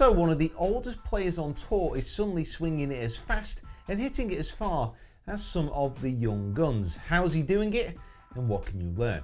So one of the oldest players on tour is suddenly swinging it as fast and hitting it as far as some of the young guns. How's he doing it, and what can you learn?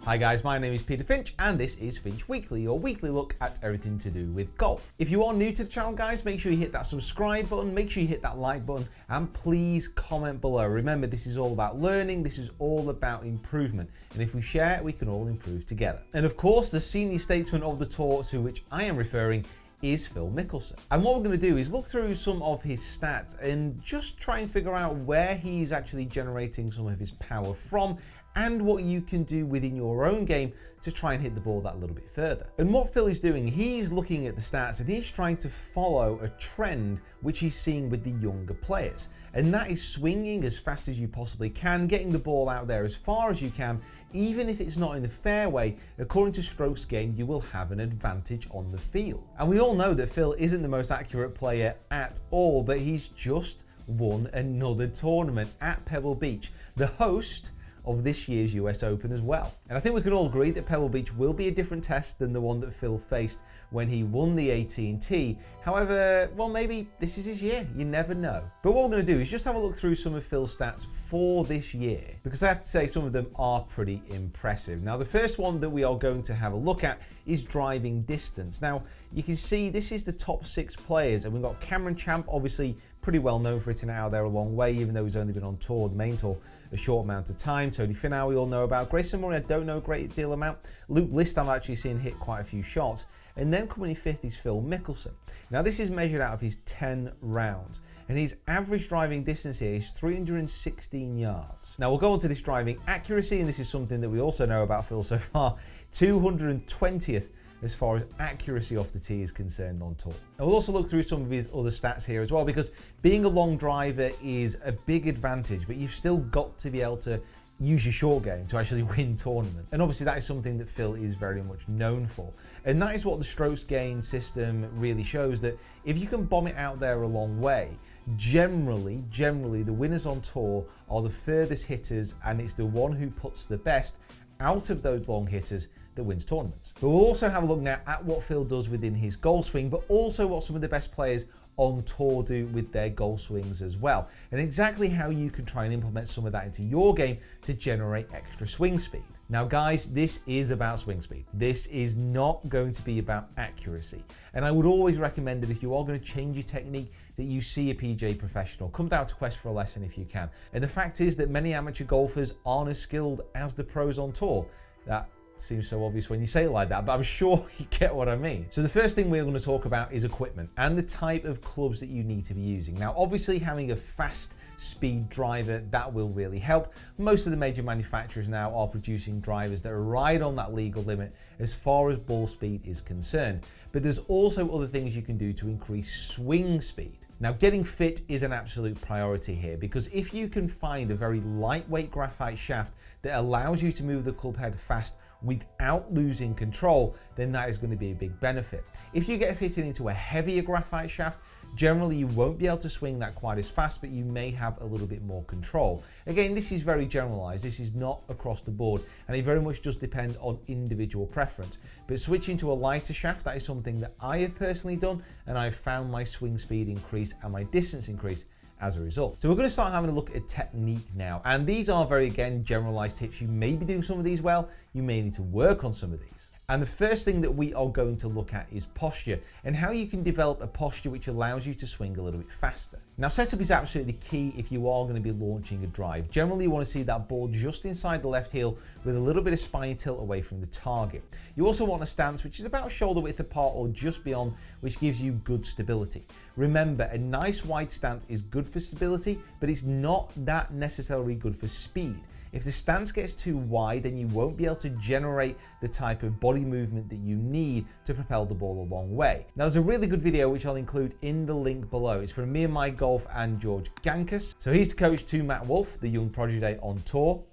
Hi guys, my name is Peter Finch and this is Finch Weekly, your weekly look at everything to do with golf. If you are new to the channel guys, make sure you hit that subscribe button, make sure you hit that like button, and please comment below. Remember, this is all about learning, this is all about improvement, and if we share, we can all improve together. And of course, the senior statesman of the tour to which I am referring is Phil Mickleson. And what we're going to do is look through some of his stats and just try and figure out where he's actually generating some of his power from, and what you can do within your own game to try and hit the ball that little bit further. And what Phil is doing, he's looking at the stats and he's trying to follow a trend which he's seeing with the younger players. And that is swinging as fast as you possibly can, getting the ball out there as far as you can, even if it's not in the fairway. According to strokes gained, you will have an advantage on the field. And we all know that Phil isn't the most accurate player at all, but he's just won another tournament at Pebble Beach, the host of this year's US Open as well. And I think we can all agree that Pebble Beach will be a different test than the one that Phil faced when he won the AT&T. However, well, maybe this is his year, you never know. But what we're going to do is just have a look through some of Phil's stats for this year, because I have to say some of them are pretty impressive. Now, the first one that we are going to have a look at is driving distance. Now, you can see this is the top 6 players, and we've got Cameron Champ, obviously pretty well known for hitting it out there a long way, even though he's only been on tour, the main tour, a short amount of time. Tony Finau we all know about. Grayson Murray I don't know a great deal about. Luke List I've actually seen hit quite a few shots. And then coming in 5th is Phil Mickleson. Now this is measured out of his 10 rounds, and his average driving distance here is 316 yards. Now we'll go on to this driving accuracy, and this is something that we also know about Phil so far, 220th as far as accuracy off the tee is concerned on tour. And we'll also look through some of his other stats here as well, because being a long driver is a big advantage, but you've still got to be able to use your short game to actually win tournament. And obviously that is something that Phil is very much known for. And that is what the strokes gain system really shows, that if you can bomb it out there a long way, generally the winners on tour are the furthest hitters, and it's the one who puts the best out of those long hitters that wins tournaments. But we'll also have a look now at what Phil does within his golf swing, but also what some of the best players on tour do with their golf swings as well, and exactly how you can try and implement some of that into your game to generate extra swing speed. Now guys, this is about swing speed. This is not going to be about accuracy. And I would always recommend that if you are going to change your technique, that you see a PGA professional. Come down to Quest for a lesson if you can. And the fact is that many amateur golfers aren't as skilled as the pros on tour. That seems so obvious when you say it like that, but I'm sure you get what I mean. So the first thing we're going to talk about is equipment and the type of clubs that you need to be using. Now, obviously having a fast speed driver, that will really help. Most of the major manufacturers now are producing drivers that are right on that legal limit as far as ball speed is concerned. But there's also other things you can do to increase swing speed. Now, getting fit is an absolute priority here, because if you can find a very lightweight graphite shaft that allows you to move the club head fast without losing control, then that is going to be a big benefit. If you get fitted into a heavier graphite shaft, generally you won't be able to swing that quite as fast, but you may have a little bit more control. Again, this is very generalized. This is not across the board, and it very much does depend on individual preference. But switching to a lighter shaft, that is something that I have personally done, and I've found my swing speed increase and my distance increase as a result. So we're going to start having a look at technique now. And these are very, again, generalized tips. You may be doing some of these well, you may need to work on some of these. And the first thing that we are going to look at is posture, and how you can develop a posture which allows you to swing a little bit faster. Now, setup is absolutely key if you are going to be launching a drive. Generally, you want to see that ball just inside the left heel with a little bit of spine tilt away from the target. You also want a stance which is about shoulder width apart or just beyond, which gives you good stability. Remember, a nice wide stance is good for stability, but it's not that necessarily good for speed. If the stance gets too wide, then you won't be able to generate the type of body movement that you need to propel the ball a long way. Now, there's a really good video which I'll include in the link below. It's from me and my golf and George Gankus. So he's the coach to Matt Wolff, the young prodigy on tour.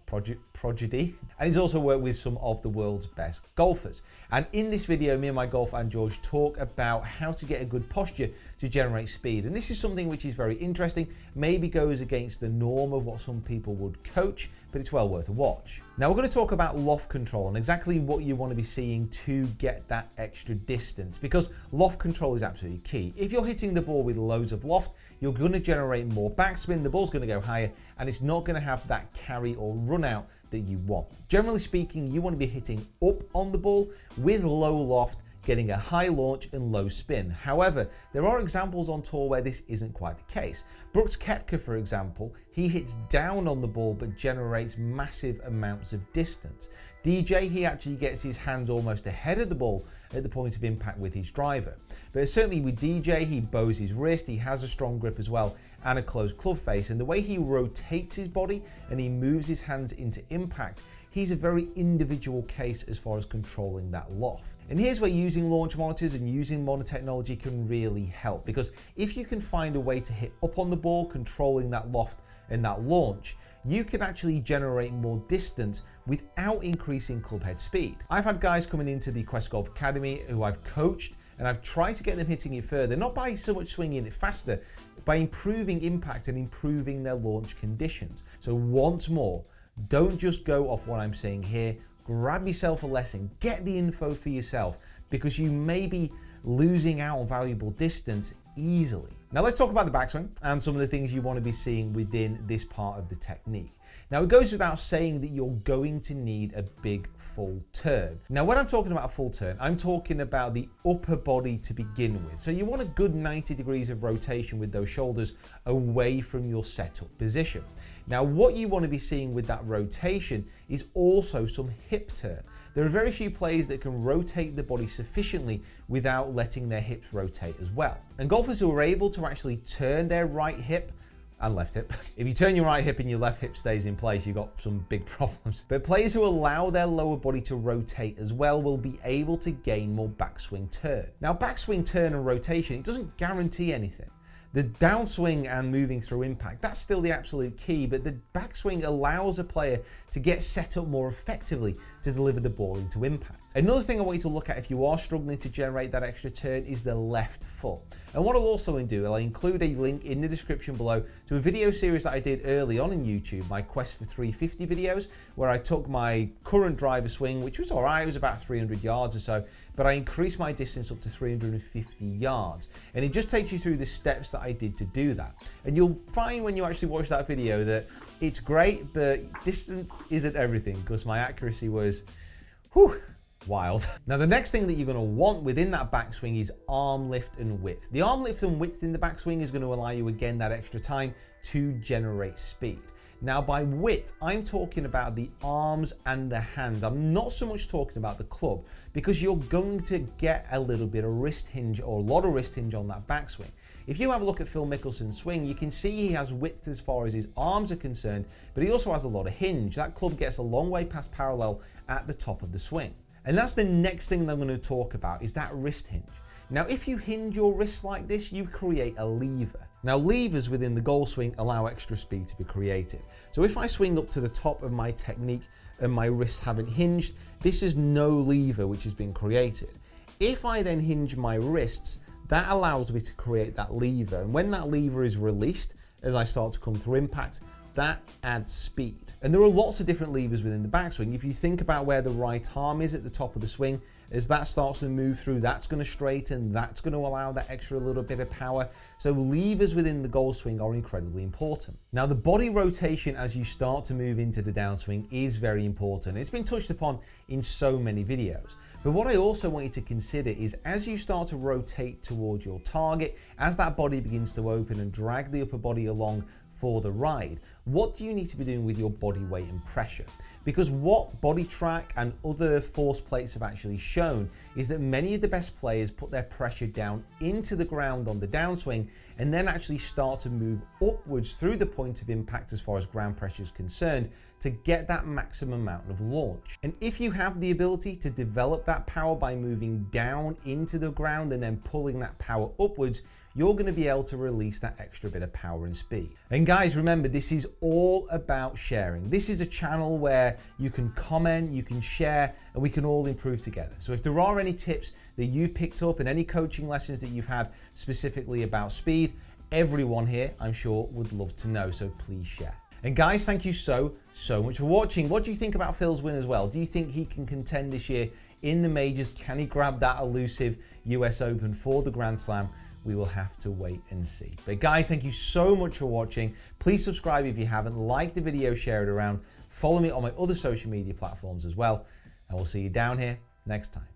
Prodigy, and he's also worked with some of the world's best golfers. And in this video, me and my golf and George talk about how to get a good posture to generate speed. And this is something which is very interesting, maybe goes against the norm of what some people would coach, but it's well worth a watch. Now we're going to talk about loft control and exactly what you want to be seeing to get that extra distance, because loft control is absolutely key. If you're hitting the ball with loads of loft, you're going to generate more backspin, the ball's going to go higher, and it's not going to have that carry or run out that you want. Generally speaking, you want to be hitting up on the ball with low loft, getting a high launch and low spin. However, there are examples on tour where this isn't quite the case. Brooks Koepka, for example, he hits down on the ball but generates massive amounts of distance. DJ, he actually gets his hands almost ahead of the ball at the point of impact with his driver. But certainly with DJ, he bows his wrist, he has a strong grip as well, and a closed club face. And the way he rotates his body and he moves his hands into impact, he's a very individual case as far as controlling that loft. And here's where using launch monitors and using modern technology can really help, because if you can find a way to hit up on the ball, controlling that loft and that launch, you can actually generate more distance without increasing club head speed. I've had guys coming into the Quest Golf Academy who I've coached, and I've tried to get them hitting it further, not by so much swinging it faster, by improving impact and improving their launch conditions. So once more, don't just go off what I'm saying here. Grab yourself a lesson, get the info for yourself, because you may be losing out on valuable distance easily. Now let's talk about the backswing and some of the things you want to be seeing within this part of the technique. Now it goes without saying that you're going to need a big full turn. Now when I'm talking about a full turn, I'm talking about the upper body to begin with. So you want a good 90 degrees of rotation with those shoulders away from your setup position. Now what you want to be seeing with that rotation is also some hip turn. There are very few players that can rotate the body sufficiently without letting their hips rotate as well. And golfers who are able to actually turn their right hip and left hip. If you turn your right hip and your left hip stays in place, you've got some big problems. But players who allow their lower body to rotate as well will be able to gain more backswing turn. Now backswing turn and rotation, it doesn't guarantee anything. The downswing and moving through impact, that's still the absolute key, but the backswing allows a player to get set up more effectively to deliver the ball into impact. Another thing I want you to look at if you are struggling to generate that extra turn is the left foot. And what I'll also do, I'll include a link in the description below to a video series that I did early on in YouTube, my Quest for 350 videos, where I took my current driver swing, which was all right, it was about 300 yards or so, but I increased my distance up to 350 yards. And it just takes you through the steps that I did to do that. And you'll find when you actually watch that video that it's great, but distance isn't everything, because my accuracy was, wild. Now the next thing that you're going to want within that backswing is arm lift and width. The arm lift and width in the backswing is going to allow you again that extra time to generate speed. Now by width, I'm talking about the arms and the hands. I'm not so much talking about the club, because you're going to get a little bit of wrist hinge or a lot of wrist hinge on that backswing. If you have a look at Phil Mickelson's swing, you can see he has width as far as his arms are concerned, but he also has a lot of hinge. That club gets a long way past parallel at the top of the swing. And that's the next thing that I'm going to talk about, is that wrist hinge. Now, if you hinge your wrists like this, you create a lever. Now, levers within the golf swing allow extra speed to be created. So if I swing up to the top of my technique and my wrists haven't hinged, this is no lever which has been created. If I then hinge my wrists, that allows me to create that lever. And when that lever is released, as I start to come through impact, that adds speed. And there are lots of different levers within the backswing. If you think about where the right arm is at the top of the swing, as that starts to move through, that's going to straighten, that's going to allow that extra little bit of power. So levers within the golf swing are incredibly important. Now the body rotation as you start to move into the downswing is very important. It's been touched upon in so many videos. But what I also want you to consider is as you start to rotate towards your target, as that body begins to open and drag the upper body along for the ride, what do you need to be doing with your body weight and pressure? Because what Body Track and other force plates have actually shown is that many of the best players put their pressure down into the ground on the downswing and then actually start to move upwards through the point of impact as far as ground pressure is concerned to get that maximum amount of launch. And if you have the ability to develop that power by moving down into the ground and then pulling that power upwards, you're going to be able to release that extra bit of power and speed. And guys, remember, this is all about sharing. This is a channel where you can comment, you can share, and we can all improve together. So if there are any tips that you've picked up and any coaching lessons that you've had specifically about speed, everyone here, I'm sure, would love to know. So please share. And guys, thank you so so much for watching. What do you think about Phil's win as well? Do you think he can contend this year in the majors? Can he grab that elusive US Open for the Grand Slam? We will have to wait and see. But guys, thank you so much for watching. Please subscribe if you haven't. Like the video, share it around. Follow me on my other social media platforms as well. And we'll see you down here next time.